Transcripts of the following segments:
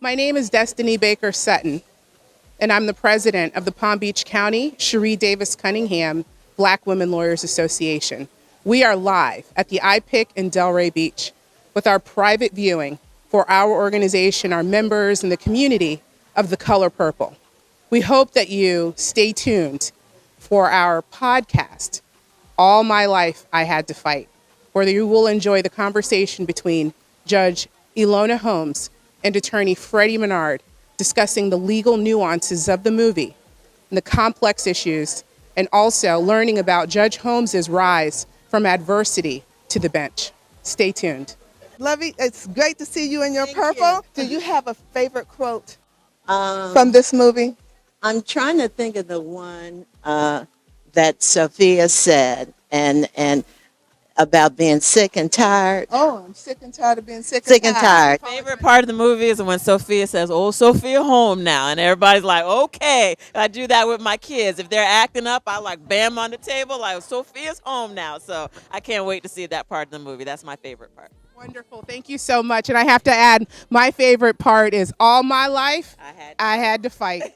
My name is Destiny Baker Sutton, and I'm the president of the Palm Beach County Cherie Davis Cunningham Black Women Lawyers Association. We are live at the iPic in Delray Beach with our private viewing for our organization, our members, and the community of The Color Purple. We hope that you stay tuned for our podcast, All My Life I Had to Fight, where you will enjoy the conversation between Judge Ilona Holmes and attorney Freddie Menard discussing the legal nuances of the movie and the complex issues, and also learning about Judge Holmes's rise from adversity to the bench. Stay tuned. Lovey, it's great to see you in your Thank purple. you. Do you have a favorite quote from this movie? I'm trying to think of the one that Sophia said, and about being sick and tired. Oh, I'm sick and tired of being sick and tired. Favorite part of the movie is when Sophia says, "Oh, Sophia home now," and everybody's like, "Okay." I do that with my kids. If they're acting up, I like bam on the table, like Sophia's home now. So I can't wait to see that part of the movie. That's my favorite part. Wonderful. Thank you so much. And I have to add, my favorite part is all my life, I had to fight.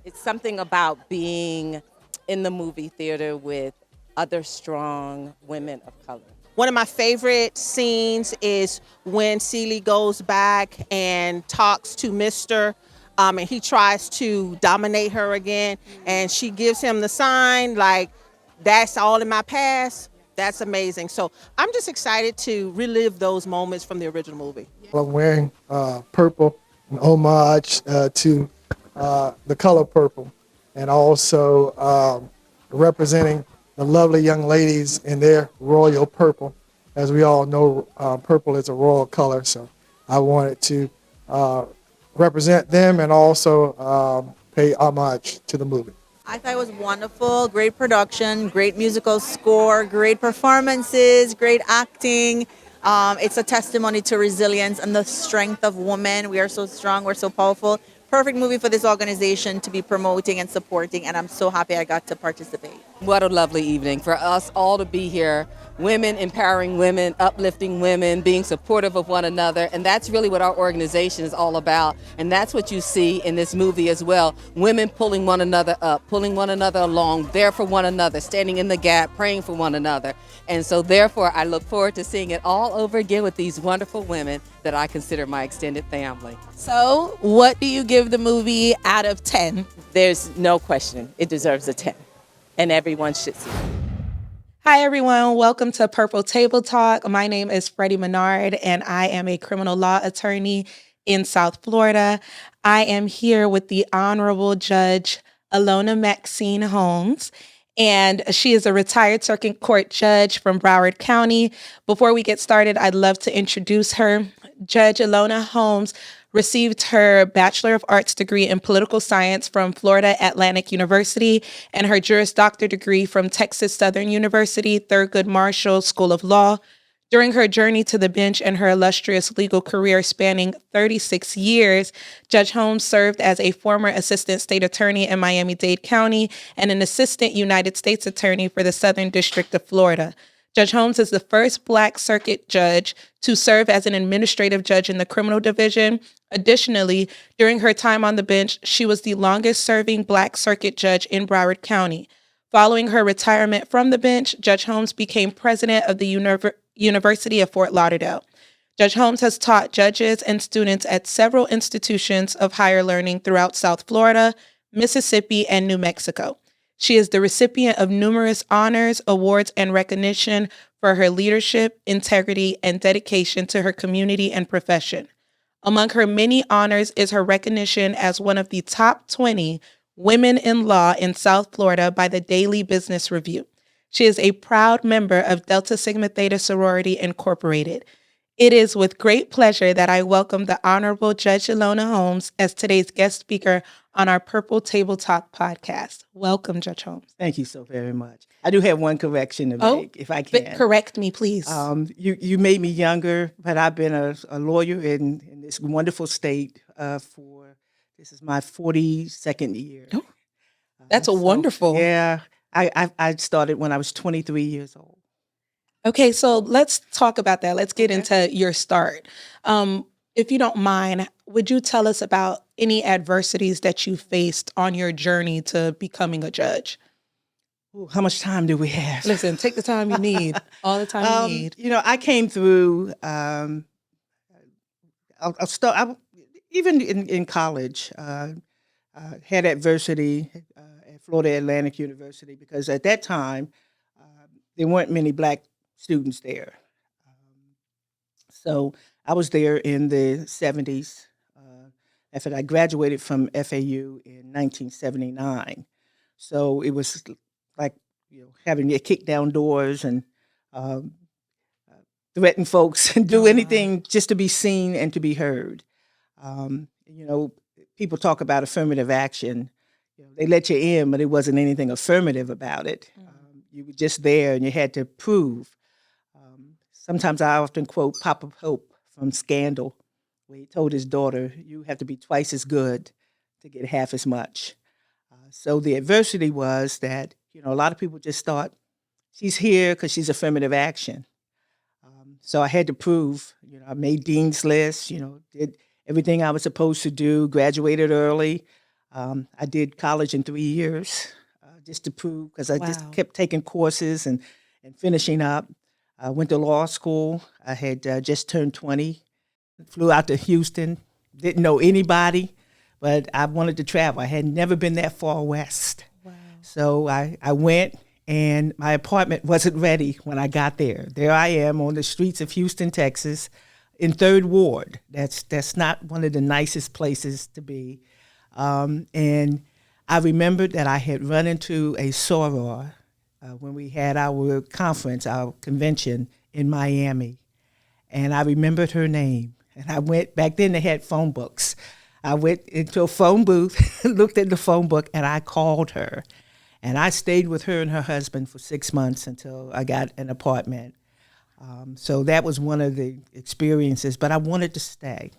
It's something about being in the movie theater with other strong women of color. One of my favorite scenes is when Celie goes back and talks to Mr. And he tries to dominate her again, and she gives him the sign like, "That's all in my past." That's amazing. So I'm just excited to relive those moments from the original movie. I'm wearing purple, an homage to the color purple, and also representing the lovely young ladies in their royal purple. As we all know, purple is a royal color, so I wanted to represent them and also pay homage to the movie. I thought it was wonderful, great production, great musical score, great performances, great acting. It's a testimony to resilience and the strength of women. We are so strong, we're so powerful. Perfect movie for this organization to be promoting and supporting, and I'm so happy I got to participate. What a lovely evening for us all to be here. Women empowering women, uplifting women, being supportive of one another. And that's really what our organization is all about. And that's what you see in this movie as well. Women pulling one another up, pulling one another along, there for one another, standing in the gap, praying for one another. And so therefore, I look forward to seeing it all over again with these wonderful women that I consider my extended family. So what do you give the movie out of 10? There's no question. It deserves a 10. And everyone should see it. Hi, everyone. Welcome to Purple Table Talk. My name is Freddie Menard, and I am a criminal law attorney in South Florida. I am here with the Honorable Judge Ilona Maxine Holmes, and she is a retired circuit court judge from Broward County. Before we get started, I'd love to introduce her. Judge Ilona Holmes received her Bachelor of Arts degree in Political Science from Florida Atlantic University and her Juris Doctor degree from Texas Southern University Thurgood Marshall School of Law. During her journey to the bench and her illustrious legal career spanning 36 years, Judge Holmes served as a former assistant state attorney in Miami-Dade County and an assistant United States attorney for the Southern District of Florida. Judge Holmes is the first Black circuit judge to serve as an administrative judge in the criminal division. Additionally, during her time on the bench, she was the longest-serving Black circuit judge in Broward County. Following her retirement from the bench, Judge Holmes became president of the University of Fort Lauderdale. Judge Holmes has taught judges and students at several institutions of higher learning throughout South Florida, Mississippi, and New Mexico. She is the recipient of numerous honors, awards, and recognition for her leadership, integrity, and dedication to her community and profession. Among her many honors is her recognition as one of the top 20 women in law in South Florida by the Daily Business Review. She is a proud member of Delta Sigma Theta Sorority Incorporated. It is with great pleasure that I welcome the Honorable Judge Ilona Holmes as today's guest speaker on our Purple Table Talk podcast. Welcome, Judge Holmes. Thank you so very much. I do have one correction to make, if I can. Correct me, please. You made me younger, but I've been a lawyer in this wonderful state this is my 42nd year. Oh, that's wonderful. Yeah, I started when I was 23 years old. Okay, so let's talk about that. Let's get into your start. If you don't mind, would you tell us about any adversities that you faced on your journey to becoming a judge? Ooh, how much time do we have? Listen, take the time you need, all the time you need. I came through. I'll start. Even in college, had adversity at Florida Atlantic University because at that time there weren't many black students there. So I was there in the 70s. After I graduated from FAU in 1979. So it was like, having to kick down doors and um, threaten folks and do anything just to be seen and to be heard. People talk about affirmative action. They let you in, but it wasn't anything affirmative about it. You were just there and you had to prove. Sometimes I often quote Papa Pope from Scandal, where he told his daughter, you have to be twice as good to get half as much. So the adversity was that, a lot of people just thought she's here because she's affirmative action. So I had to prove, I made Dean's List, did everything I was supposed to do, graduated early. I did college in 3 years just to prove, because I just kept taking courses and finishing up. I went to law school. I had just turned 20. Flew out to Houston, didn't know anybody, but I wanted to travel. I had never been that far west. Wow. So I went, and my apartment wasn't ready when I got there. There I am on the streets of Houston, Texas, in 3rd Ward. That's not one of the nicest places to be. And I remembered that I had run into a soror when we had our conference, our convention in Miami. And I remembered her name. And I went, back then they had phone books. I went into a phone booth, looked at the phone book, and I called her. And I stayed with her and her husband for 6 months until I got an apartment. So that was one of the experiences, but I wanted to stay.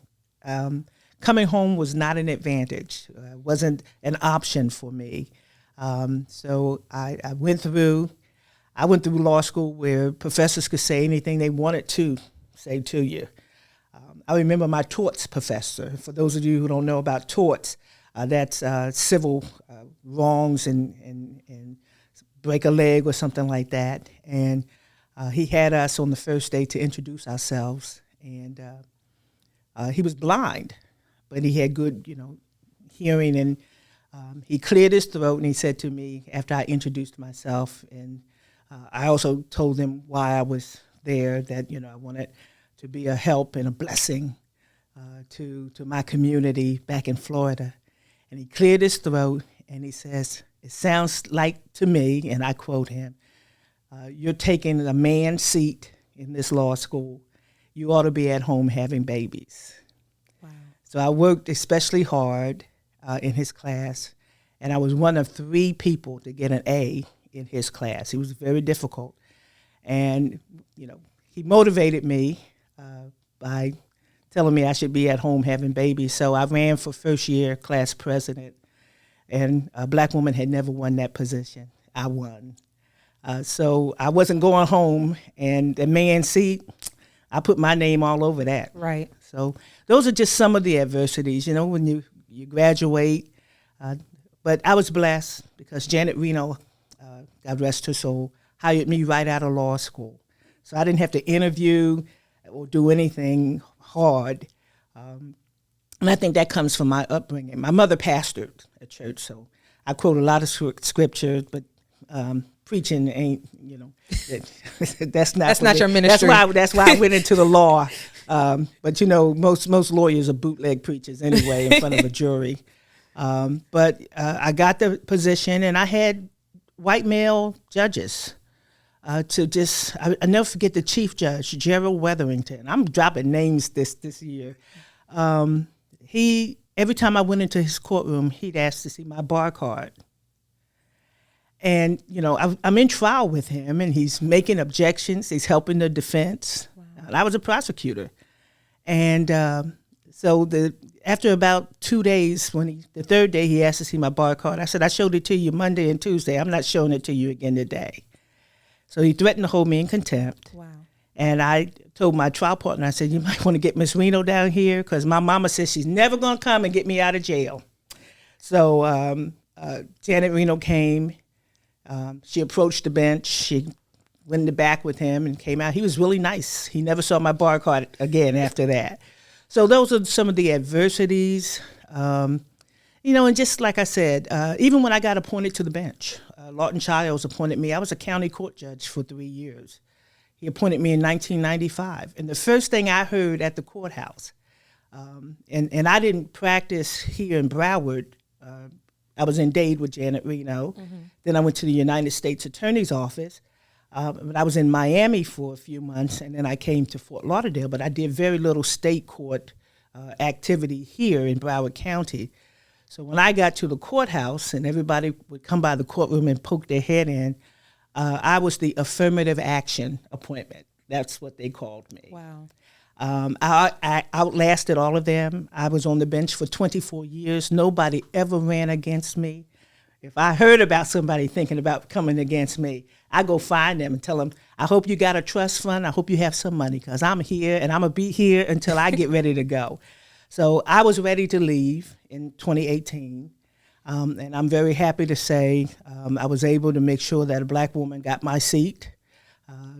Coming home was not an advantage, wasn't an option for me. So I went through law school where professors could say anything they wanted to say to you. I remember my torts professor. For those of you who don't know about torts, that's civil wrongs and break a leg or something like that. And he had us on the first day to introduce ourselves. And he was blind, but he had good, hearing. And he cleared his throat and he said to me after I introduced myself, and I also told him why I was there, that, I wanted to be a help and a blessing to my community back in Florida. And he cleared his throat and he says, it sounds like to me, and I quote him, you're taking a man's seat in this law school. You ought to be at home having babies. Wow. So I worked especially hard in his class, and I was one of 3 people to get an A in his class. It was very difficult. And, he motivated me by telling me I should be at home having babies. So I ran for first year class president, and a black woman had never won that position. I won. So I wasn't going home, and the man's seat, I put my name all over that. Right. So those are just some of the adversities, when you graduate. But I was blessed because Janet Reno, God rest her soul, hired me right out of law school. So I didn't have to interview or do anything hard. And I think that comes from my upbringing. My mother pastored a church, so I quote a lot of scripture, but preaching ain't, that's not your ministry. That's why I went into the law. But most lawyers are bootleg preachers anyway in front of a jury. But I got the position, and I had white male judges. I never forget the chief judge, Gerald Wetherington. I'm dropping names this year. Every time I went into his courtroom, he'd ask to see my bar card. And, I'm in trial with him, and he's making objections. He's helping the defense. Wow. And I was a prosecutor. And so after about 2 days, the 3rd day he asked to see my bar card, I said, I showed it to you Monday and Tuesday. I'm not showing it to you again today. So he threatened to hold me in contempt. Wow. And I told my trial partner, I said, you might want to get Miss Reno down here because my mama says she's never going to come and get me out of jail. So Janet Reno came. She approached the bench. She went in the back with him and came out. He was really nice. He never saw my bar card again after that. So those are some of the adversities. And just like I said, even when I got appointed to the bench, Lawton Childs appointed me. I was a county court judge for 3 years. He appointed me in 1995. And the first thing I heard at the courthouse, and I didn't practice here in Broward. I was in Dade with Janet Reno. Mm-hmm. Then I went to the United States Attorney's Office. But I was in Miami for a few months, and then I came to Fort Lauderdale. But I did very little state court activity here in Broward County. So when I got to the courthouse and everybody would come by the courtroom and poke their head in, I was the affirmative action appointment. That's what they called me. Wow. I outlasted all of them. I was on the bench for 24 years. Nobody ever ran against me. If I heard about somebody thinking about coming against me, I go find them and tell them, I hope you got a trust fund. I hope you have some money because I'm here and I'm going to be here until I get ready to go. So I was ready to leave in 2018. And I'm very happy to say I was able to make sure that a black woman got my seat.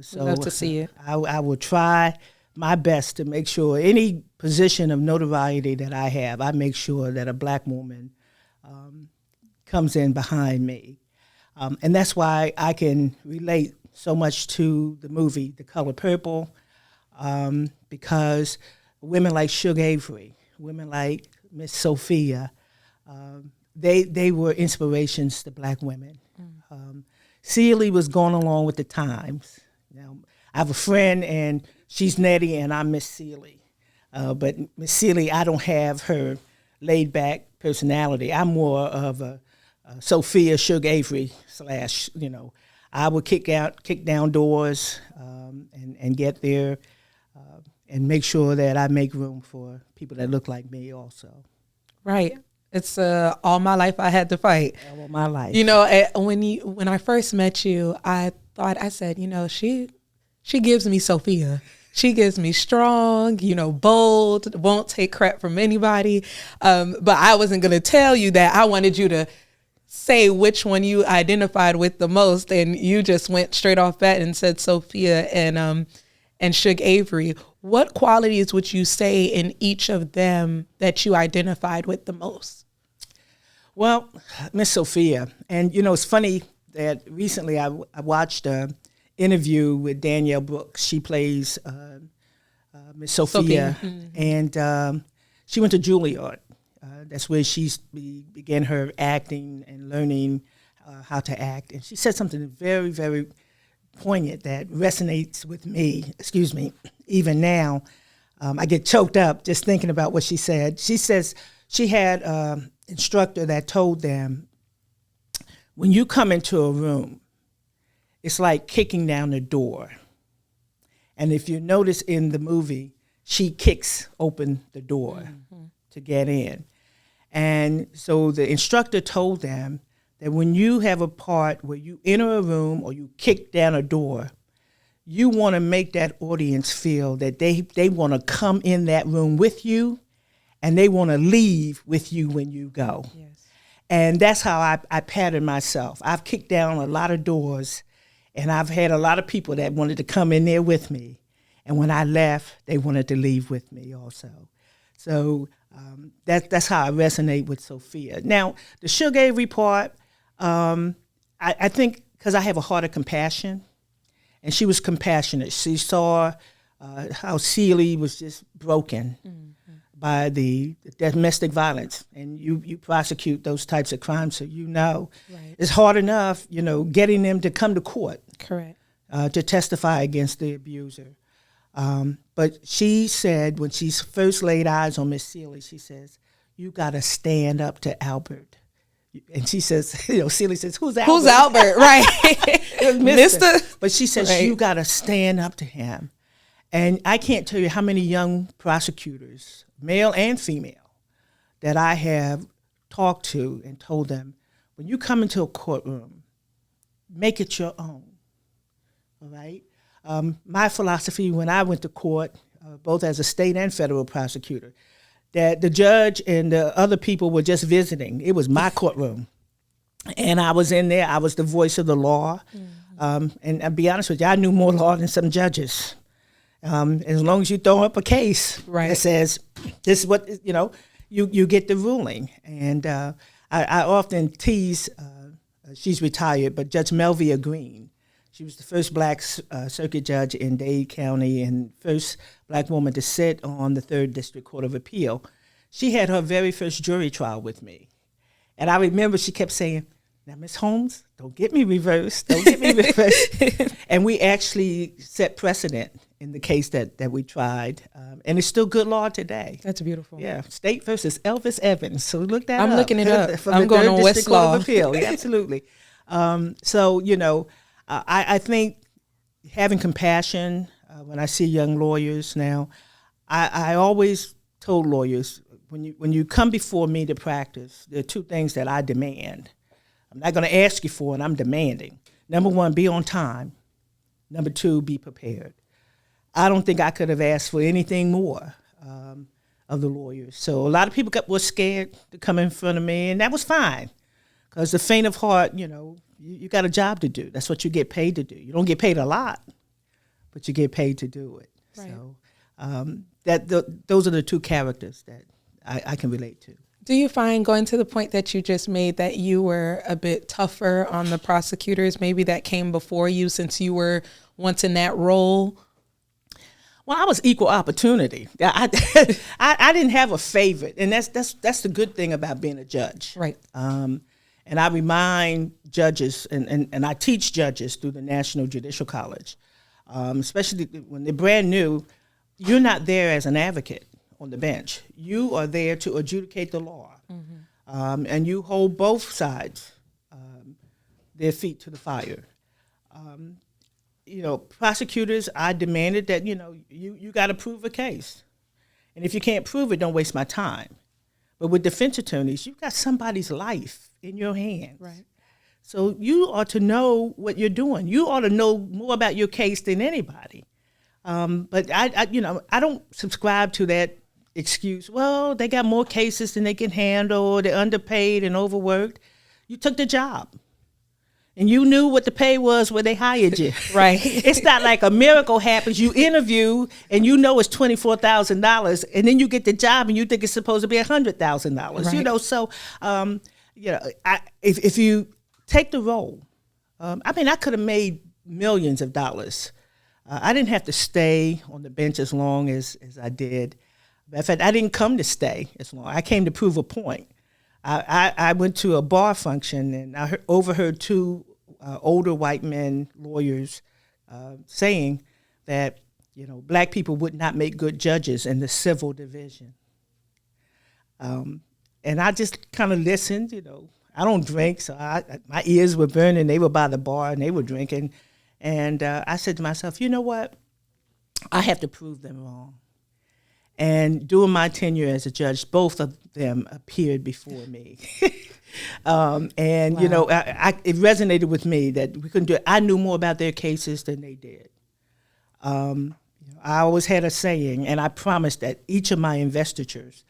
So love to see it. I will try my best to make sure any position of notoriety that I have, I make sure that a black woman comes in behind me. And that's why I can relate so much to the movie The Color Purple, because women like Suge Avery, women like Miss Sophia, they were inspirations to black women. Celie was going along with the times. Now, I have a friend, and she's Nettie, and I'm Miss Celie. But Miss Celie, I don't have her laid-back personality. I'm more of a Sophia Suge Avery / I would kick down doors and get there and make sure that I make room for people that look like me also. Right. It's all my life I had to fight. All my life. When I first met you, I said, she gives me Sophia. She gives me strong, bold, won't take crap from anybody. But I wasn't going to tell you that. I wanted you to say which one you identified with the most, and you just went straight off bat and said Sophia and Suge Avery. What qualities would you say in each of them that you identified with the most? Well, Miss Sophia, and it's funny that recently I watched an interview with Danielle Brooks. She plays Miss Sophia. And she went to Juilliard. That's where she began her acting and learning how to act. And she said something very, very poignant that resonates with me, even now. I get choked up just thinking about what she said. She says she had an instructor that told them, when you come into a room, it's like kicking down the door. And if you notice in the movie, she kicks open the door to get in. And so the instructor told them that when you have a part where you enter a room or you kick down a door, you want to make that audience feel that they want to come in that room with you and they want to leave with you when you go. Yes. And that's how I pattern myself. I've kicked down a lot of doors, and I've had a lot of people that wanted to come in there with me. And when I left, they wanted to leave with me also. So that's how I resonate with Sophia. Now, the Suge Avery part, I think because I have a heart of compassion, and she was compassionate. She saw how Celie was just broken by the domestic violence, and you prosecute those types of crimes, so right. It's hard enough, getting them to come to court. Correct. To testify against the abuser. But she said when she first laid eyes on Miss Celie, she says, "You got to stand up to Albert." And she says, Celie says, "Who's Albert?" Who's Albert? Right. Mr. But she says, right. You got to stand up to him. And I can't tell you how many young prosecutors, male and female, that I have talked to and told them, when you come into a courtroom, make it your own. All right? my philosophy when I went to court, both as a state and federal prosecutor, that the judge and the other people were just visiting. It was my courtroom. And I was in there. I was the voice of the law. And I'll be honest with you, I knew more law than some judges. As long as you throw up a case that says, this is what, you get the ruling. And I often tease, she's retired, but Judge Melvia Green. She was the first black circuit judge in Dade County and first black woman to sit on the 3rd District Court of Appeal. She had her very first jury trial with me. And I remember she kept saying, now, Ms. Holmes, don't get me reversed, don't get me reversed. And we actually set precedent in the case that we tried. And it's still good law today. That's beautiful. Yeah, State versus Elvis Evans. So look that up. I'm looking it up. From I'm the going 3rd on District Court of Westlaw. Appeal. Yeah, absolutely. I think having compassion when I see young lawyers now, I always told lawyers, when you come before me to practice, there are 2 things that I demand. I'm not going to ask you for it, I'm demanding. Number 1, be on time. Number 2, be prepared. I don't think I could have asked for anything more of the lawyers. So a lot of people were scared to come in front of me, and that was fine. Because the faint of heart, you got a job to do. That's what you get paid to do. You don't get paid a lot, but you get paid to do it. Right. So those are the 2 characters that I can relate to. Do you find, going to the point that you just made, that you were a bit tougher on the prosecutors, maybe that came before you since you were once in that role? Well, I was equal opportunity. I didn't have a favorite, and that's the good thing about being a judge. Right. And I remind judges, and I teach judges through the National Judicial College, especially when they're brand new, you're not there as an advocate on the bench. You are there to adjudicate the law, and you hold both sides, their feet to the fire. Prosecutors, I demanded that, you got to prove a case. And if you can't prove it, don't waste my time. But with defense attorneys, you've got somebody's life in your hands. Right. So you ought to know what you're doing. You ought to know more about your case than anybody. But I don't subscribe to that excuse. Well, they got more cases than they can handle. They're underpaid and overworked. You took the job. And you knew what the pay was when they hired you. Right. It's not like a miracle happens. You interview and you know it's $24,000, and then you get the job and you think it's supposed to be $100,000. Right. So if you take the role, I could have made millions of dollars. I didn't have to stay on the bench as long as I did. In fact, I didn't come to stay as long. I came to prove a point. I went to a bar function and I overheard 2 older white men lawyers saying that black people would not make good judges in the civil division. And I just kind of listened. I don't drink, so my ears were burning. They were by the bar and they were drinking, and I said to myself, you know what? I have to prove them wrong. And during my tenure as a judge, both of them appeared before me. Wow. It resonated with me that we couldn't do it. I knew more about their cases than they did. I always had a saying, and I promised that each of my investitures,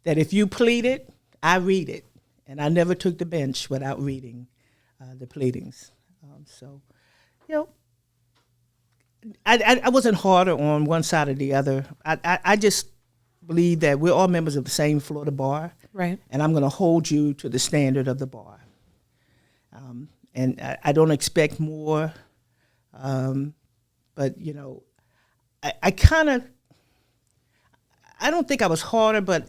that if you plead it, I read it. And I never took the bench without reading the pleadings. I wasn't harder on one side or the other. I just believe that we're all members of the same Florida bar. Right. And I'm going to hold you to the standard of the bar. And I don't expect more. But, I don't think I was harder, but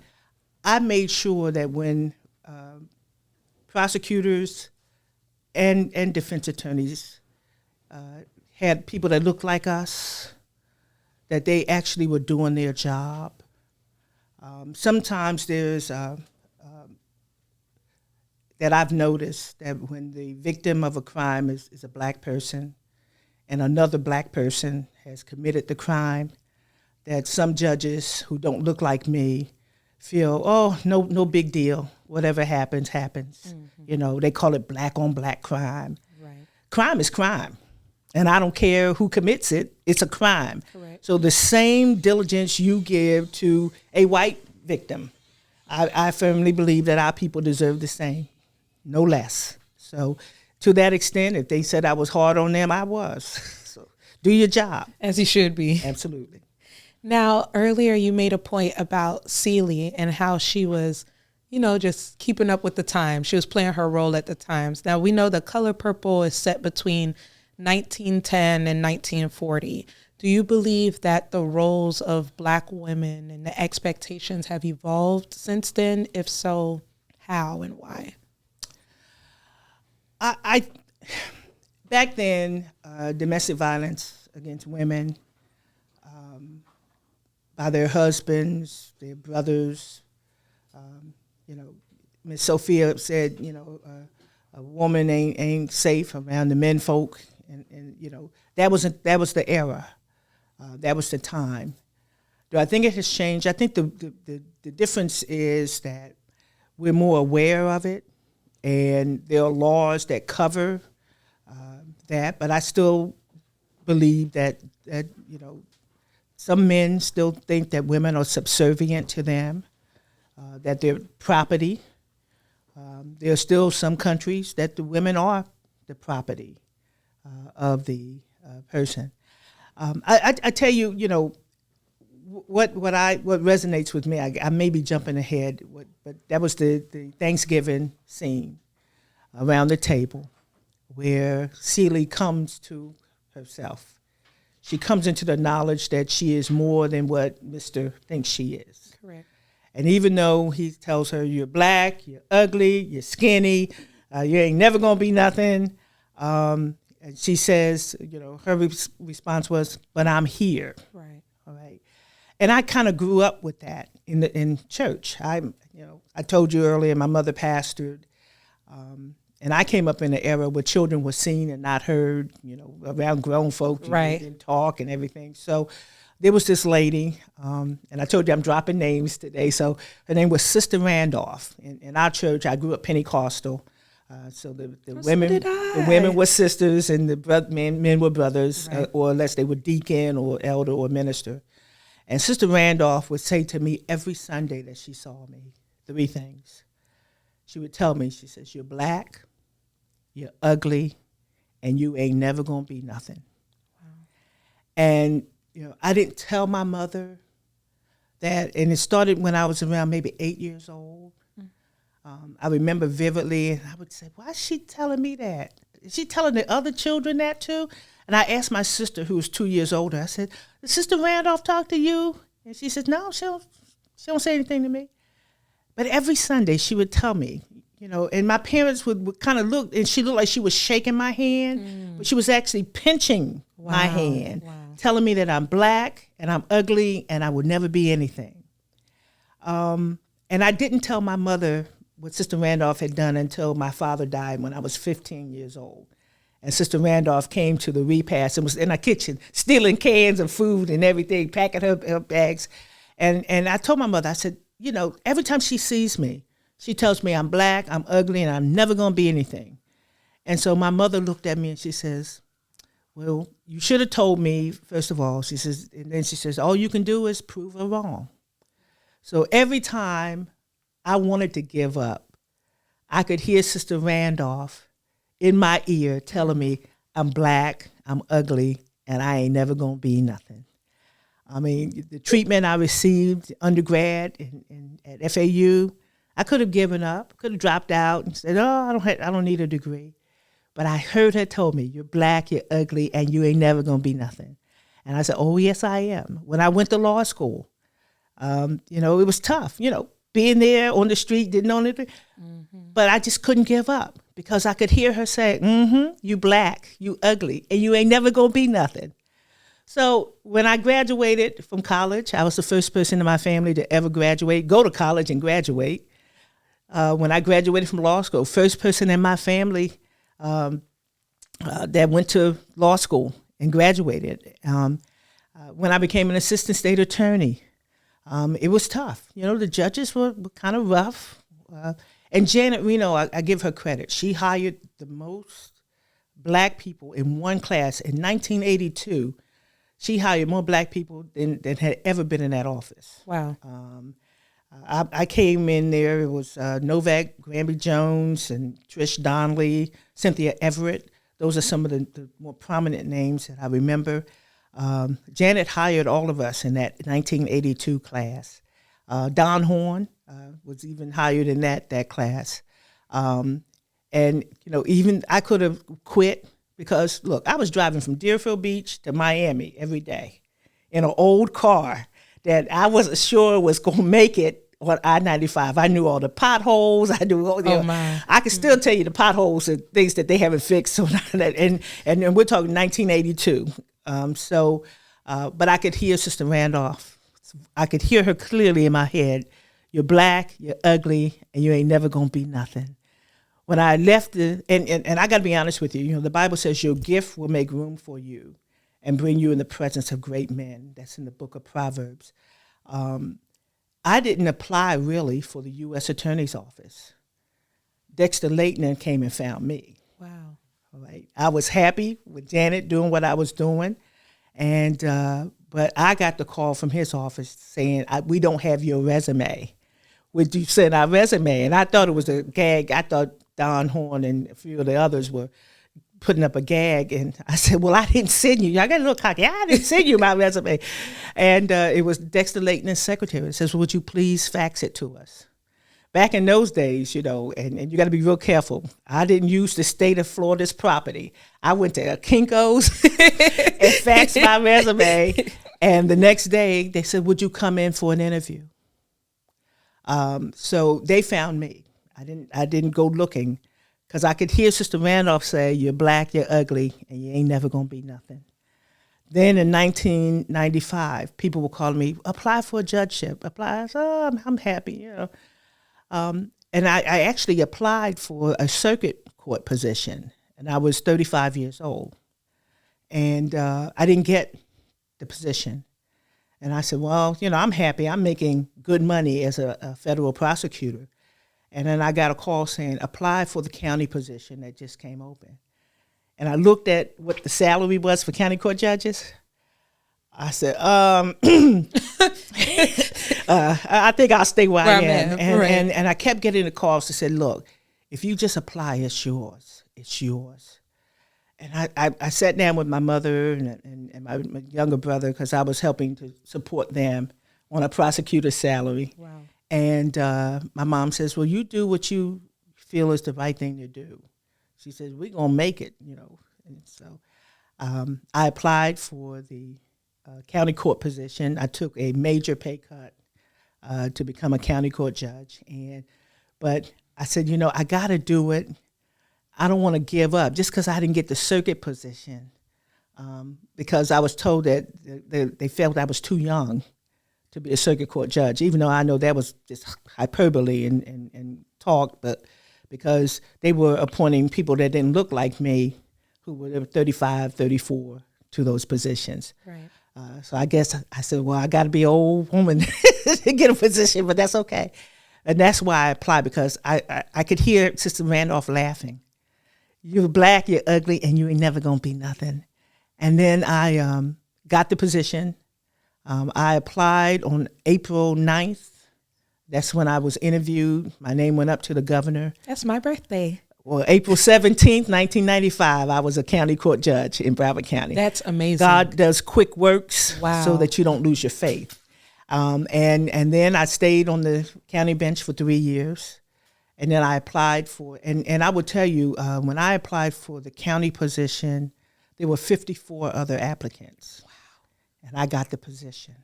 I made sure that when prosecutors and defense attorneys had people that looked like us, that they actually were doing their job. Sometimes there's that I've noticed that when the victim of a crime is a black person and another black person has committed the crime, that some judges who don't look like me feel, oh, no big deal. Whatever happens, happens. Mm-hmm. They call it black on black crime. Right. Crime is crime. And I don't care who commits it, it's a crime. Correct. So the same diligence you give to a white victim, I firmly believe that our people deserve the same, no less. So to that extent, if they said I was hard on them, I was. So do your job. As you should be. Absolutely. Now, earlier you made a point about Celie and how she was, just keeping up with the times. She was playing her role at the times. Now, we know The Color Purple is set between 1910 and 1940. Do you believe that the roles of Black women and the expectations have evolved since then? If so, how and why? I back then, domestic violence against women by their husbands, their brothers. Miss Sophia said, a woman ain't safe around the men folk, and that was the era, that was the time. Do I think it has changed? I think the difference is that we're more aware of it, and there are laws that cover that. But I still believe that some men still think that women are subservient to them, that they're property. There are still some countries that the women are the property of the person. I tell you, what resonates with me. I may be jumping ahead, but that was the Thanksgiving scene around the table where Celie comes to herself. She comes into the knowledge that she is more than what Mr. thinks she is. Correct. And even though he tells her, you're Black, you're ugly, you're skinny, you ain't never gonna be nothing, and she says, her response was, but I'm here. Right. All right. And I kind of grew up with that in church. I told you earlier, my mother pastored, and I came up in an era where children were seen and not heard, around grown folks. Right. And talk and everything. So there was this lady, and I told you I'm dropping names today. So her name was Sister Randolph. In our church, I grew up Pentecostal. So the women were sisters, and the men were brothers, Right. Or unless they were deacon or elder or minister. And Sister Randolph would say to me every Sunday that she saw me, 3 things. She would tell me, she says, you're Black, you're ugly, and you ain't never gonna be nothing. Wow. And I didn't tell my mother that, and it started when I was around maybe 8 years old. I remember vividly, and I would say, why is she telling me that? Is she telling the other children that too? And I asked my sister, who was 2 years older, I said, did Sister Randolph talk to you? And she said, no, she don't say anything to me. But every Sunday she would tell me, and my parents would kind of look, and she looked like she was shaking my hand, but she was actually pinching my hand, telling me that I'm Black and I'm ugly and I would never be anything. And I didn't tell my mother what Sister Randolph had done until my father died when I was 15 years old. And Sister Randolph came to the repast and was in our kitchen stealing cans of food and everything, packing her bags. And I told my mother, I said, every time she sees me, she tells me I'm Black, I'm ugly, and I'm never going to be anything. And so my mother looked at me and she says, well, you should have told me, first of all. She says, and then she says, all you can do is prove her wrong. So every time I wanted to give up, I could hear Sister Randolph in my ear telling me I'm Black, I'm ugly, and I ain't never going to be nothing. I mean, the treatment I received undergrad at FAU, I could have given up, could have dropped out and said, oh, I don't need a degree. But I heard her tell me, you're Black, you're ugly, and you ain't never going to be nothing. And I said, oh, yes, I am. When I went to law school, it was tough, being there on the street, didn't know anything. Mm-hmm. But I just couldn't give up because I could hear her say, you Black, you ugly, and you ain't never going to be nothing. So when I graduated from college, I was the first person in my family to ever go to college and graduate. When I graduated from law school, first person in my family that went to law school and graduated. When I became an assistant state attorney, it was tough. The judges were kind of rough. And Janet Reno, I give her credit. She hired the most black people in one class in 1982. She hired more black people than had ever been in that office. Wow. I came in there, it was Novak, Granby Jones, and Trish Donnelly, Cynthia Everett. Those are some of the more prominent names that I remember. Janet hired all of us in that 1982 class. Don Horn was even hired in that class. And, even I could have quit because, look, I was driving from Deerfield Beach to Miami every day in an old car that I wasn't sure was going to make it on I-95. I knew all the potholes. I knew all my. I can still tell you the potholes and things that they haven't fixed. So and we're talking 1982. But I could hear Sister Randolph. I could hear her clearly in my head. You're black, you're ugly, and you ain't never going to be nothing. When I left, and I got to be honest with you, the Bible says your gift will make room for you and bring you in the presence of great men. That's in the book of Proverbs. I didn't apply really for the U.S. Attorney's Office. Dexter Leitner came and found me. Wow. All right. I was happy with Janet doing what I was doing, and but I got the call from his office saying, we don't have your resume. Would you send our resume? And I thought it was a gag. I thought Don Horn and a few of the others were putting up a gag. And I said, well, I didn't send you. I got a little cocky. I didn't send you my resume. And it was Dexter Leitner's secretary. It says, would you please fax it to us? Back in those days, and you got to be real careful. I didn't use the state of Florida's property. I went to Kinko's and faxed my resume. And the next day, they said, would you come in for an interview? So they found me. I didn't go looking because I could hear Sister Randolph say, you're black, you're ugly, and you ain't never going to be nothing. Then in 1995, people were calling me, apply for a judgeship. Apply. I said, I'm happy, And I actually applied for a circuit court position, and I was 35 years old. And I didn't get the position. And I said, well, I'm happy. I'm making good money as a federal prosecutor. And then I got a call saying, apply for the county position that just came open. And I looked at what the salary was for county court judges. I said, I think I'll stay where I am. And I kept getting the calls that said, look, if you just apply, it's yours. It's yours. And I sat down with my mother and my younger brother because I was helping to support them on a prosecutor's salary. Wow. And my mom says, well, you do what you feel is the right thing to do. She says, we're going to make it, And so I applied for the county court position. I took a major pay cut to become a county court judge. But I said, I got to do it. I don't want to give up just because I didn't get the circuit position because I was told that they felt I was too young to be a circuit court judge, even though I know that was just hyperbole and talk, but because they were appointing people that didn't look like me who were 35, 34 to those positions. Right. So I guess I said, well, I got to be an old woman to get a position, but that's okay. And that's why I applied because I could hear Sister Randolph laughing. You're black, you're ugly, and you ain't never going to be nothing. And then I got the position. I applied on April 9th. That's when I was interviewed. My name went up to the governor. That's my birthday. Well, April 17th, 1995, I was a county court judge in Broward County. That's amazing. God does quick works Wow. so that you don't lose your faith. And then I stayed on the county bench for 3 years. And then I applied for, and I would tell you, when I applied for the county position, there were 54 other applicants. Wow. And I got the position.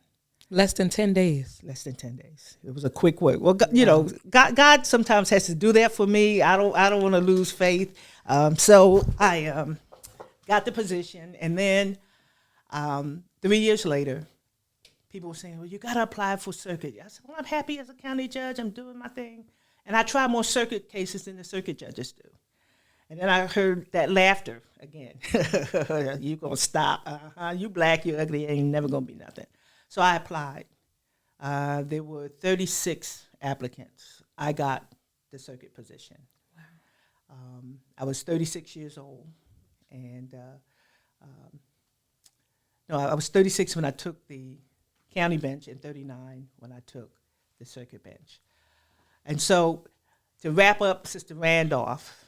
Less than 10 days. Less than 10 days. It was a quick work. Well, God sometimes has to do that for me. I don't want to lose faith. So I got the position. And then 3 years later, people were saying, well, you got to apply for circuit. I said, well, I'm happy as a county judge. I'm doing my thing. And I try more circuit cases than the circuit judges do. And then I heard that laughter again. You gonna stop? You black, you ugly, ain't never gonna be nothing. So I applied. There were 36 applicants. I got the circuit position. Wow. I was 36 years old, And no, I was 36 when I took the county bench and 39 when I took the circuit bench. And so to wrap up Sister Randolph,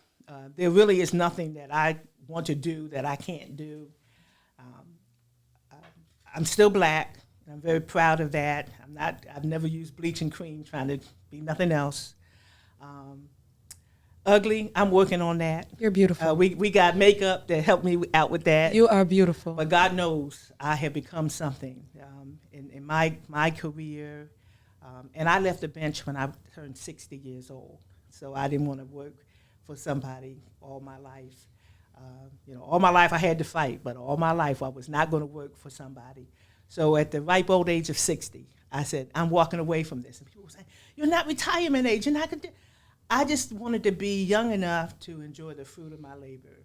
there really is nothing that I want to do that I can't do. I'm still Black. And I'm very proud of that. I've never used bleach and cream trying to be nothing else. Ugly, I'm working on that. You're beautiful. We got makeup that helped me out with that. You are beautiful. But God knows I have become something in my career. And I left the bench when I turned 60 years old. So I didn't want to work for somebody all my life. All my life I had to fight, but all my life I was not going to work for somebody. So at the ripe old age of 60, I said, I'm walking away from this. And people were saying, you're not retirement age. You're not going to. I just wanted to be young enough to enjoy the fruit of my labor,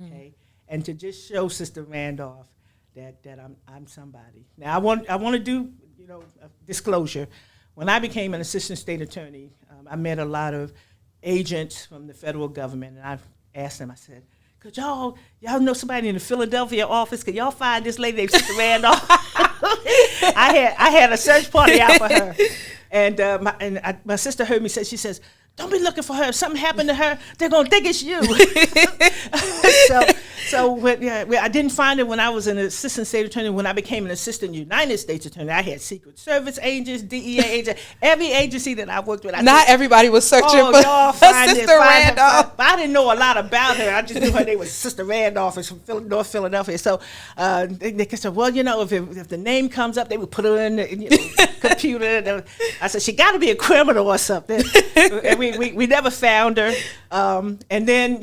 okay, and to just show Sister Randolph that I'm somebody. Now I want to do a disclosure. When I became an assistant state attorney, I met a lot of agents from the federal government, and I asked them. I said, could y'all know somebody in the Philadelphia office? Could y'all find this lady named Sister Randolph? I had a search party out for her, and my sister heard me say. She says, don't be looking for her. If something happened to her, they're going to think it's you. I didn't find it when I was an assistant state attorney. When I became an assistant United States attorney, I had Secret Service agents, DEA agents, every agency that I worked with. Not everybody was searching for Sister Randolph. I didn't know a lot about her. I just knew her name was Sister Randolph from North Philadelphia. So they said, well, if the name comes up, they would put her in the computer. I said, she got to be a criminal or something. And we never found her. And then,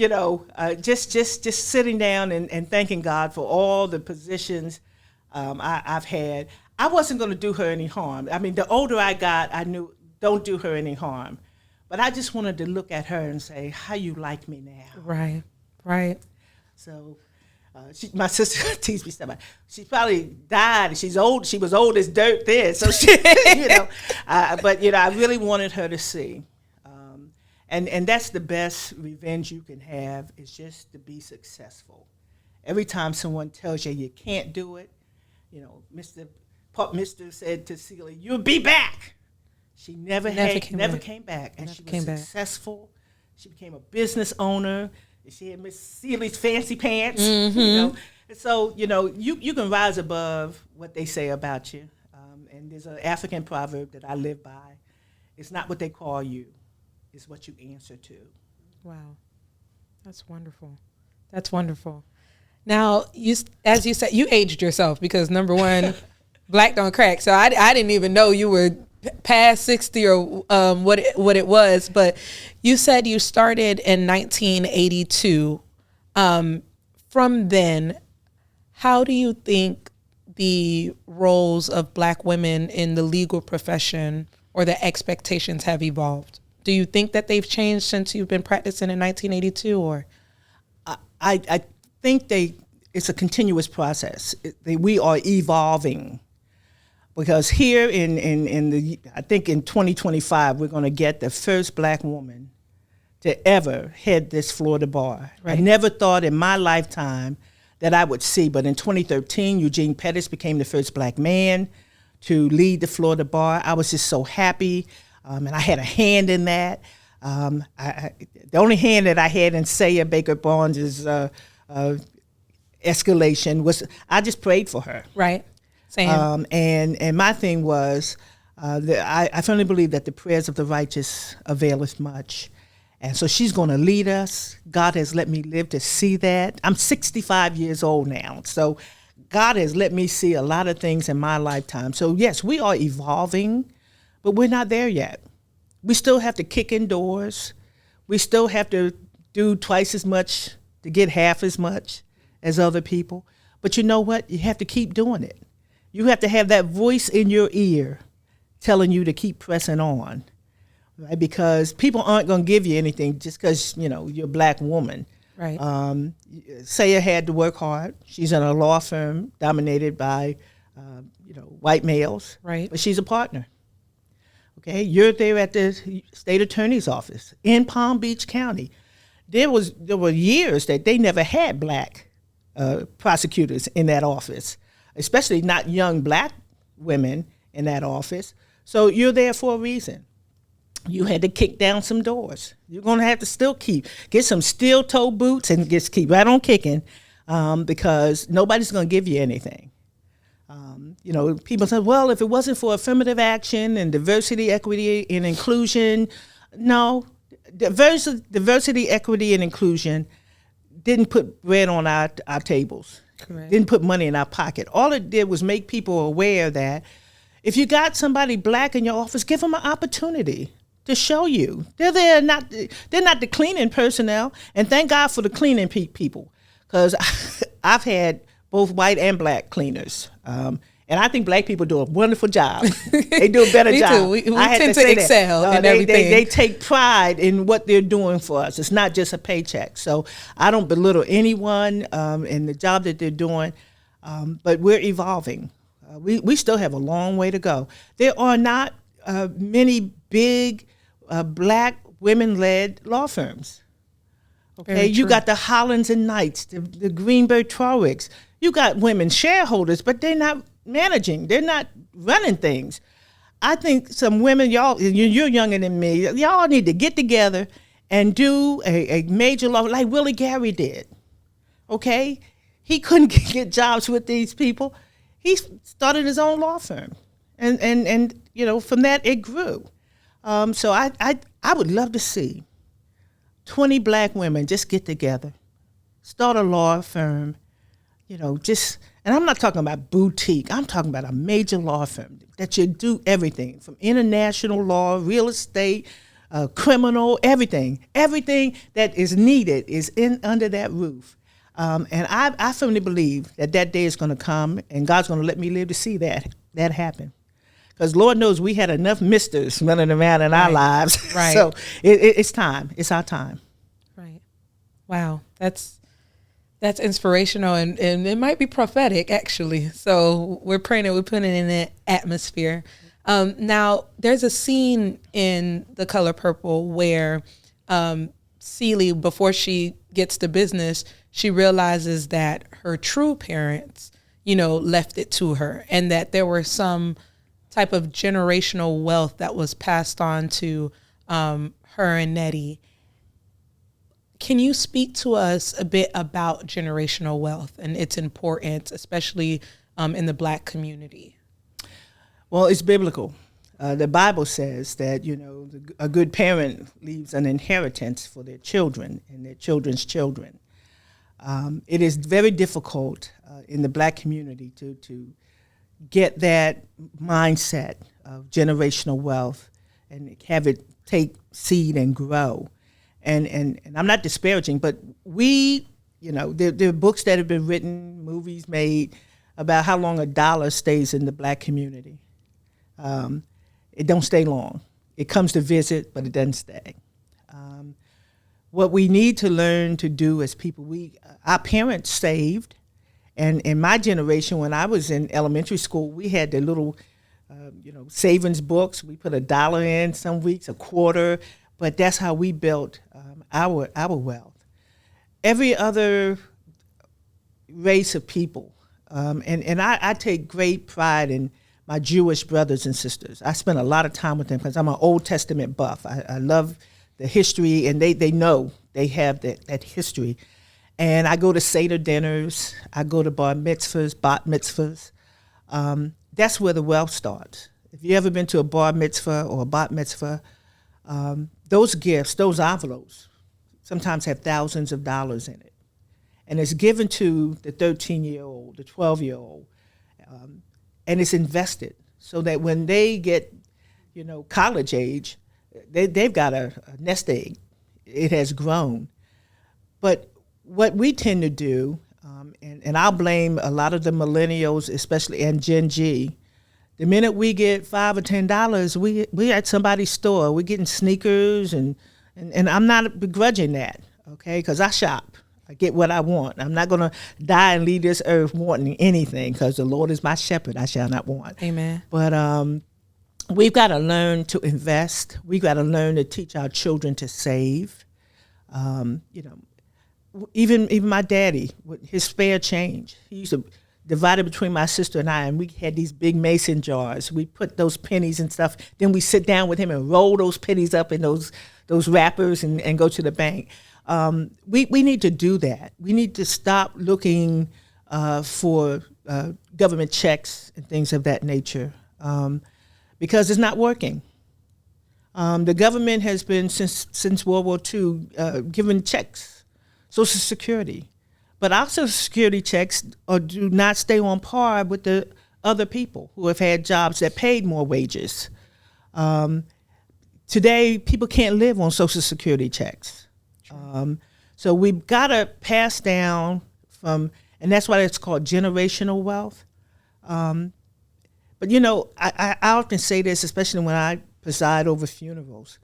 just sitting down and thanking God for all the positions I've had. I wasn't going to do her any harm. I mean, the older I got, I knew don't do her any harm. But I just wanted to look at her and say, how you like me now? Right. So my sister teased me somebody. She probably died. She's old. She was old as dirt then. So she, I really wanted her to see. And that's the best revenge you can have, is just to be successful. Every time someone tells you can't do it, Mr. said to Celia, you'll be back. She never came back. And she was successful. She became a business owner. She had Miss Celia's fancy pants. So, you can rise above what they say about you. And there's an African proverb that I live by. It's not what they call you. Is what you answer to. Wow. That's wonderful. Now, as you said, you aged yourself because, number one, Black don't crack. So I didn't even know you were past 60 or what it was. But you said you started in 1982. From then, how do you think the roles of Black women in the legal profession or the expectations have evolved? Do you think that they've changed since you've been practicing in 1982, or? I think it's a continuous process. We are evolving, because here I think in 2025 we're going to get the first Black woman to ever head this Florida bar. Right. I never thought in my lifetime that I would see, but in 2013 Eugene Pettis became the first Black man to lead the Florida bar. I was just so happy. And I had a hand in that. The only hand that I had in Saya Baker Barnes' escalation was I just prayed for her. Right. Same. And my thing was I firmly believe that the prayers of the righteous availeth much. And so she's going to lead us. God has let me live to see that. I'm 65 years old now. So God has let me see a lot of things in my lifetime. So yes, we are evolving. But we're not there yet. We still have to kick in doors. We still have to do twice as much to get half as much as other people. But you know what? You have to keep doing it. You have to have that voice in your ear telling you to keep pressing on, right? Because people aren't going to give you anything just because, you're a Black woman. Right. Saya had to work hard. She's in a law firm dominated by, white males. Right. But she's a partner. Okay, you're there at the state attorney's office in Palm Beach County. There were years that they never had Black prosecutors in that office, especially not young black women in that office. So you're there for a reason. You had to kick down some doors. You're going to have to still get some steel-toe boots and just keep right on kicking, because nobody's going to give you anything. People say, well, if it wasn't for affirmative action and diversity, equity, and inclusion, no. Diversity, equity, and inclusion didn't put bread on our tables. Correct. Didn't put money in our pocket. All it did was make people aware that if you got somebody black in your office, give them an opportunity to show you. They're not the cleaning personnel, and thank God for the cleaning people, because I've had both white and black cleaners. And I think black people do a wonderful job. They do a better Me job. too. We tend to excel in everything. They take pride in what they're doing for us. It's not just a paycheck. So I don't belittle anyone in the job that they're doing, but we're evolving. We still have a long way to go. There are not many big black women-led law firms. Okay, you got the Hollands and Knights, the Greenberg Trauerigs. You got women shareholders, but they're not managing. They're not running things. I think some women, you're younger than me, y'all need to get together and do a major law like Willie Gary did. Okay? He couldn't get jobs with these people. He started his own law firm. And from that it grew. So I would love to see 20 black women just get together, start a law firm, and I'm not talking about boutique. I'm talking about a major law firm that you do everything from international law, real estate, criminal, everything. Everything that is needed is under that roof. And I firmly believe that day is going to come, and God's going to let me live to see that happen. Because Lord knows we had enough misters running around in our lives. Right. So it's time. It's our time. Right. Wow. That's inspirational, and it might be prophetic, actually. So we're praying that we're putting it in that atmosphere. Now, there's a scene in The Color Purple where Celie, before she gets to business, she realizes that her true parents, left it to her, and that there were some type of generational wealth that was passed on to her and Nettie. Can you speak to us a bit about generational wealth and its importance, especially in the Black community? Well, it's biblical. The Bible says that, a good parent leaves an inheritance for their children and their children's children. It is very difficult in the Black community to get that mindset of generational wealth and have it take seed and grow. And I'm not disparaging, but there are books that have been written, movies made about how long a dollar stays in the Black community. It don't stay long. It comes to visit, but it doesn't stay. What we need to learn to do as people, our parents saved, and in my generation, when I was in elementary school, we had the little, savings books. We put $1 in some weeks, a quarter. But that's how we built our wealth. Every other race of people, and I take great pride in my Jewish brothers and sisters. I spend a lot of time with them because I'm an Old Testament buff. I love the history, and they know they have that history. And I go to Seder dinners. I go to bar mitzvahs, bat mitzvahs. That's where the wealth starts. If you ever been to a bar mitzvah or a bat mitzvah, those gifts, those envelopes, sometimes have thousands of dollars in it. And it's given to the 13-year-old, the 12-year-old, and it's invested so that when they get, college age, they've got a nest egg. It has grown. But what we tend to do, and I'll blame a lot of the millennials, especially, and Gen G, the minute we get $5 or $10, we at somebody's store. We're getting sneakers, and I'm not begrudging that, okay? Because I shop. I get what I want. I'm not going to die and leave this earth wanting anything, because the Lord is my shepherd. I shall not want. Amen. But we've got to learn to invest. We've got to learn to teach our children to save. even my daddy, with his spare change, he used to divide it between my sister and I, and we had these big mason jars. We put those pennies and stuff. Then we sit down with him and roll those pennies up in those wrappers and go to the bank. We need to do that. We need to stop looking for government checks and things of that nature because it's not working. The government has been, since World War II, given checks, Social Security. But our Social Security checks do not stay on par with the other people who have had jobs that paid more wages. Today, people can't live on Social Security checks. So we've got to pass down from, and that's why it's called generational wealth. But, you know, I often say this, especially when I preside over funerals.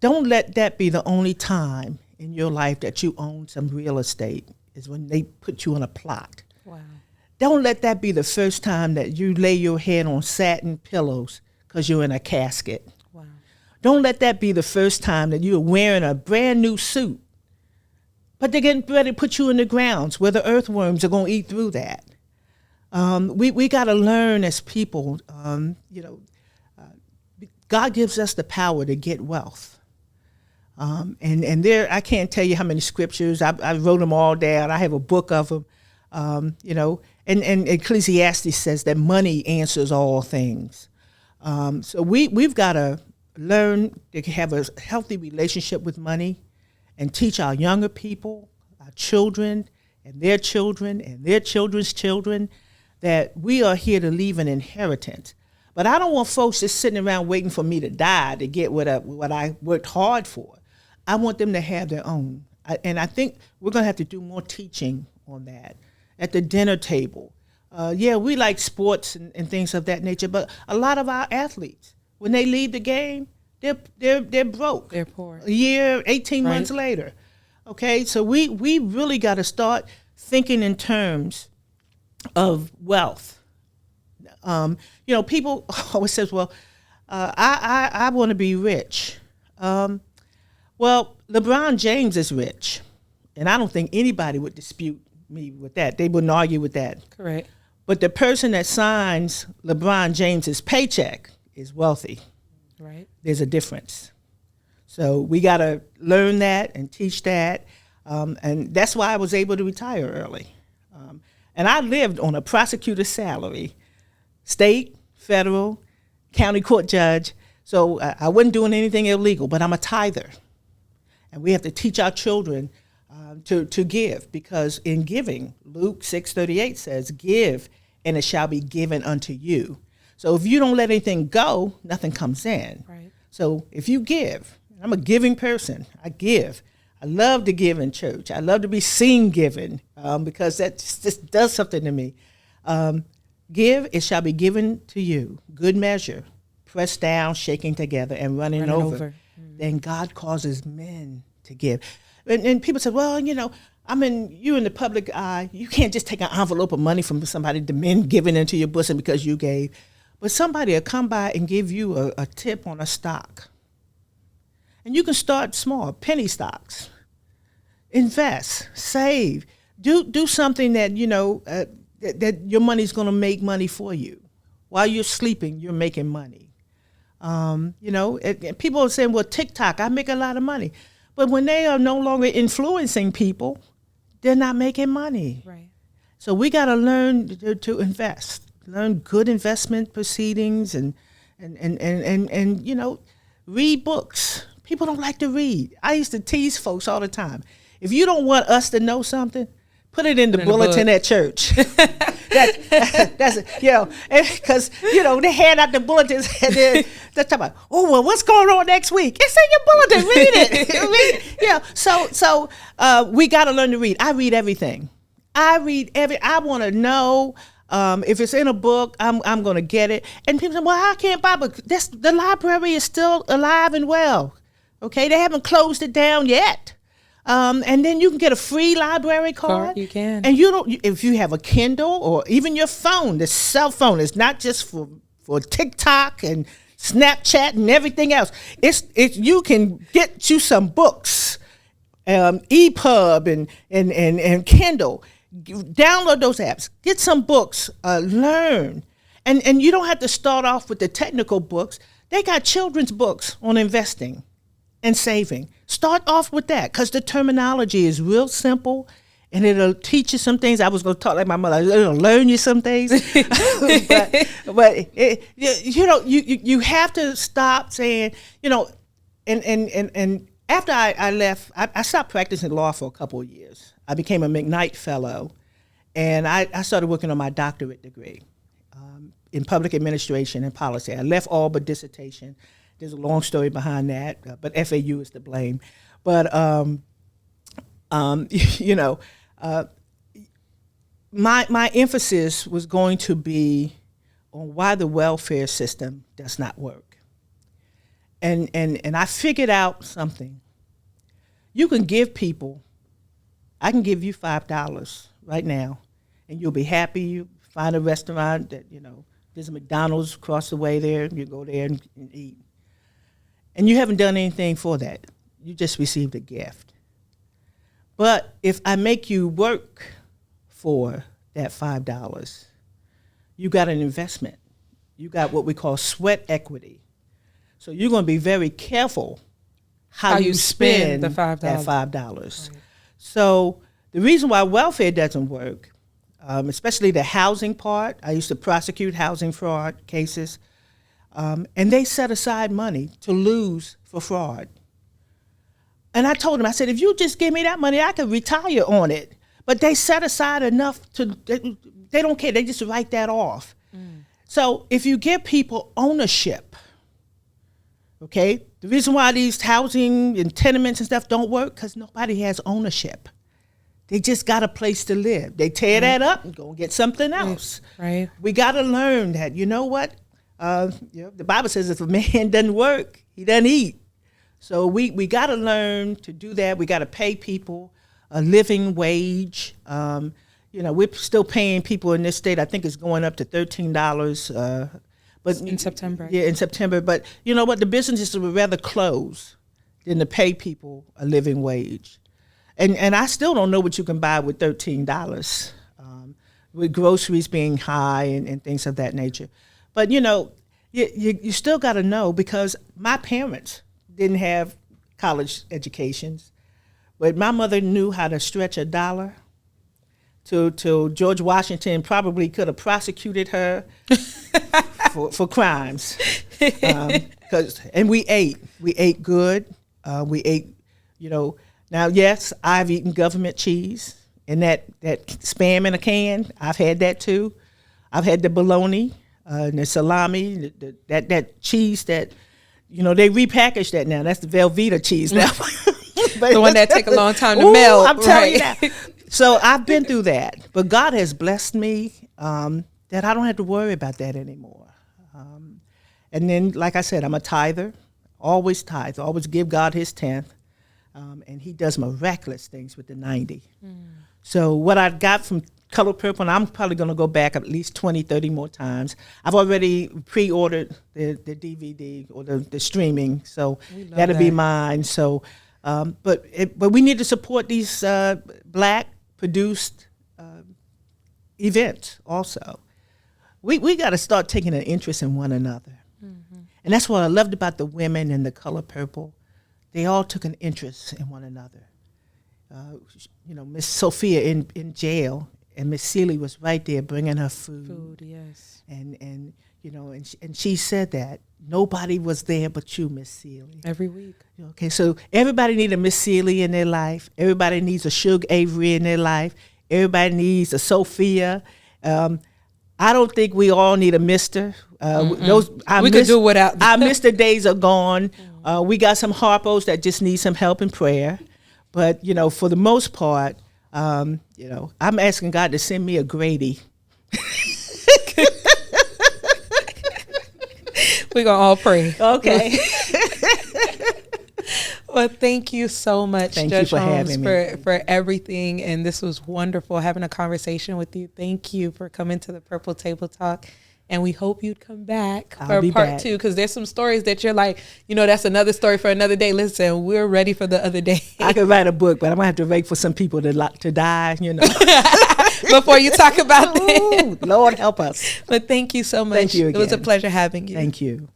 Don't let that be the only time in your life that you own some real estate, is when they put you on a plot. Wow. Don't let that be the first time that you lay your head on satin pillows because you're in a casket. Wow. Don't let that be the first time that you're wearing a brand new suit, but they're getting ready to put you in the grounds where the earthworms are going to eat through that. We got to learn as people, God gives us the power to get wealth. And there, I can't tell you how many scriptures. I wrote them all down. I have a book of them, and Ecclesiastes says that money answers all things. So we've got to learn to have a healthy relationship with money and teach our younger people, our children, and their children, and their children's children, that we are here to leave an inheritance. But I don't want folks just sitting around waiting for me to die to get what I worked hard for. I want them to have their own. And I think we're going to have to do more teaching on that at the dinner table. We like sports and things of that nature, but a lot of our athletes, when they leave the game, they're broke. They're poor. A year, 18 months later. Okay, so we really got to start thinking in terms of wealth. People always says, well, I want to be rich. Well, LeBron James is rich, and I don't think anybody would dispute me with that. They wouldn't argue with that. Correct. But the person that signs LeBron James's paycheck is wealthy. Right. There's a difference. So we got to learn that and teach that, and that's why I was able to retire early. And I lived on a prosecutor's salary, state, federal, county court judge. So I wasn't doing anything illegal, but I'm a tither. And we have to teach our children to give, because in giving, Luke 6:38 says, give, and it shall be given unto you. So if you don't let anything go, nothing comes in. Right. So if you give, I'm a giving person. I give. I love to give in church. I love to be seen giving because that just does something to me. Give, it shall be given to you. Good measure, pressed down, shaking together, and running over. Then God causes men to give. And people say, well, you're in the public eye. You can't just take an envelope of money from somebody, the men giving into your bosom because you gave. But somebody will come by and give you a tip on a stock. And you can start small, penny stocks. Invest, save, do something that, that your money's going to make money for you. While you're sleeping, you're making money. People are saying, well, TikTok, I make a lot of money. But when they are no longer influencing people, they're not making money. Right. So we got to learn to invest, learn good investment proceedings and read books. People don't like to read. I used to tease folks all the time. If you don't want us to know something, put it in the bulletin at church. That's it, because they hand out the bulletins and they're talking about, oh well, what's going on next week? It's in your bulletin. Read it. So we got to learn to read. I read everything. I want to know if it's in a book. I'm going to get it. And people say, well, I can't buy, but the library is still alive and well. Okay, they haven't closed it down yet. And then you can get a free library card. You can. And if you have a Kindle or even your phone, the cell phone is not just for TikTok and Snapchat and everything else. You can get you some books EPUB and Kindle. Download those apps. Get some books. Learn. And you don't have to start off with the technical books. They got children's books on investing and saving. Start off with that because the terminology is real simple and it'll teach you some things. I was going to talk like my mother. It'll learn you some things. You have to stop saying, and after I left, I stopped practicing law for a couple of years. I became a McKnight Fellow, and I started working on my doctorate degree in public administration and policy. I left all but dissertation. There's a long story behind that, but FAU is to blame. But, my emphasis was going to be on why the welfare system does not work. And I figured out something. You can give people, I can give you $5 right now, and you'll be happy. You find a restaurant that, there's a McDonald's across the way there, you go there and eat. And you haven't done anything for that. You just received a gift. But if I make you work for that $5, you got an investment. You got what we call sweat equity. So you're going to be very careful how you spend the $5. that $5. Right. So the reason why welfare doesn't work, especially the housing part, I used to prosecute housing fraud cases, and they set aside money to lose for fraud. And I told them, I said, if you just give me that money, I could retire on it. But they set aside enough they don't care, they just write that off. So if you give people ownership, okay, the reason why these housing and tenements and stuff don't work, because nobody has ownership. They just got a place to live. They tear that up and go and get something else. Right. We got to learn that, you know what? The Bible says if a man doesn't work, he doesn't eat. So we got to learn to do that. We got to pay people a living wage. We're still paying people in this state. I think it's going up to $13. But in September. Yeah, in September. But you know what? The businesses would rather close than to pay people a living wage. And I still don't know what you can buy with $13, with groceries being high and things of that nature. But you still got to know, because my parents didn't have college educations, but my mother knew how to stretch $1 to George Washington probably could have prosecuted her for crimes. And we ate good. We ate, now, yes, I've eaten government cheese and that Spam in a can. I've had that too. I've had the bologna, the salami, that cheese that, they repackage that now. That's the Velveeta cheese now. The one that take a long time to melt. I'm telling you that. So I've been through that. But God has blessed me that I don't have to worry about that anymore. And then, like I said, I'm a tither, always tithe, always give God his 10th. And he does miraculous things with the 90. So what I got from Color Purple, and I'm probably going to go back at least 20, 30 more times. I've already pre-ordered the DVD or the streaming, so that'll be mine. So, but we need to support these Black produced events also. We got to start taking an interest in one another. And that's what I loved about the women in the Color Purple. They all took an interest in one another. Miss Sophia in jail, and Miss Seeley was right there bringing her food. Food, yes. And she said that nobody was there but you, Miss Seeley. Every week. Okay, so everybody needs a Miss Seeley in their life. Everybody needs a Suge Avery in their life. Everybody needs a Sophia. I don't think we all need a Mister. We could do without. Our Mister days are gone. We got some Harpos that just need some help and prayer. But, for the most part, I'm asking God to send me a Grady. We're going to all pray. Okay. Well, thank you so much, Thank Judge you for Holmes, having me. for everything. And this was wonderful having a conversation with you. Thank you for coming to the Purple Table Talk. And we hope you'd come back I'll for be part back. 2, because there's some stories that you're like, that's another story for another day. Listen, we're ready for the other day. I could write a book, but I'm gonna have to wait for some people to die, Before you talk about that. Ooh, Lord help us. But thank you so much. Thank you It was a again. pleasure having you. Thank you.